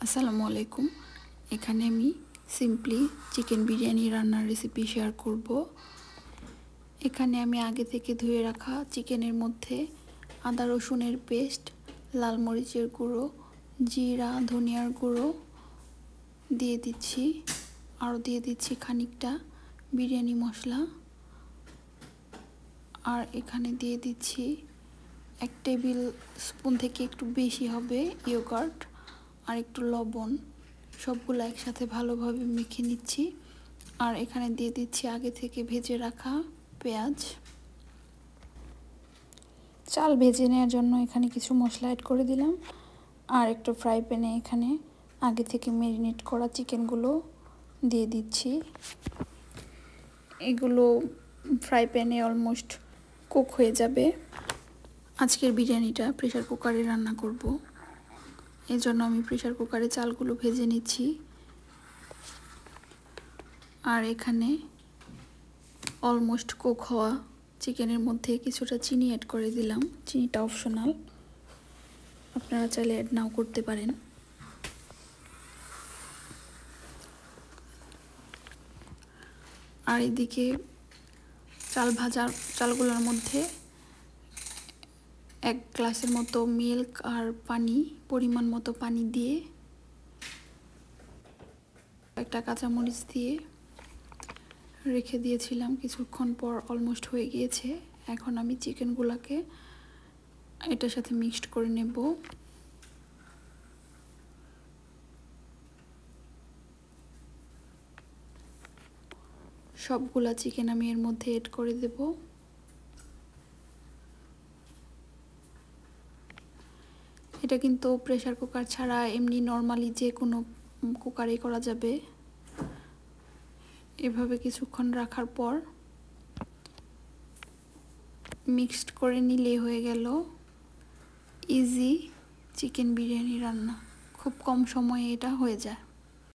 আসসালামু আলাইকুম। এখানে আমি সিম্পলি চিকেন বিরিয়ানি রান্নার রেসিপি শেয়ার করব। এখানে আমি আগে থেকে ধুয়ে রাখা চিকেনের মধ্যে আদা রসুনের পেস্ট, লাল মরিচের গুঁড়ো, জিরা ধনিয়ার গুঁড়ো দিয়ে দিচ্ছি। আরও দিয়ে দিচ্ছি খানিকটা বিরিয়ানি মশলা। আর এখানে দিয়ে দিচ্ছি 1 টেবিল স্পুন থেকে একটু বেশি হবে ইয়োগার্ট আর একটু লবণ। সবগুলো একসাথে ভালোভাবে মেখে নিচ্ছি। আর এখানে দিয়ে দিচ্ছি আগে থেকে ভেজে রাখা পেঁয়াজ। চাল ভেজে নেওয়ার জন্য এখানে কিছু মশলা অ্যাড করে দিলাম। আর একটু ফ্রাই প্যানে এখানে আগে থেকে ম্যারিনেট করা চিকেনগুলো দিয়ে দিচ্ছি। এগুলো ফ্রাই প্যানে অলমোস্ট কুক হয়ে যাবে। আজকের বিরিয়ানিটা প্রেসার কুকারে রান্না করব, এর জন্য আমি প্রেসার কুকারে চালগুলো ভেজে নিচ্ছি। আর এখানে অলমোস্ট কুক হওয়া চিকেনের মধ্যে কিছুটা চিনি অ্যাড করে দিলাম। চিনিটা অপশনাল, আপনারা চাইলে অ্যাড নাও করতে পারেন। আর এদিকে চালগুলোর মধ্যে 1 গ্লাসের মতো মিল্ক আর পানি, পরিমাণ মতো পানি দিয়ে একটা কাঁচামরিচ দিয়ে রেখে দিয়েছিলাম। কিছুক্ষণ পর অলমোস্ট হয়ে গিয়েছে। এখন আমি চিকেনগুলোকে এটার সাথে মিক্সড করে নেব। সবগুলা চিকেন আমি এর মধ্যে এড করে দেব। এটা কিন্তু প্রেসার কুকার ছাড়া এমনি নর্মালি যে কোনো কুকারে করা যাবে। এভাবে কিছুক্ষণ রাখার পর মিক্সড করে নিলে হয়ে গেল ইজি চিকেন বিরিয়ানি রান্না। খুব কম সময়ে এটা হয়ে যায়।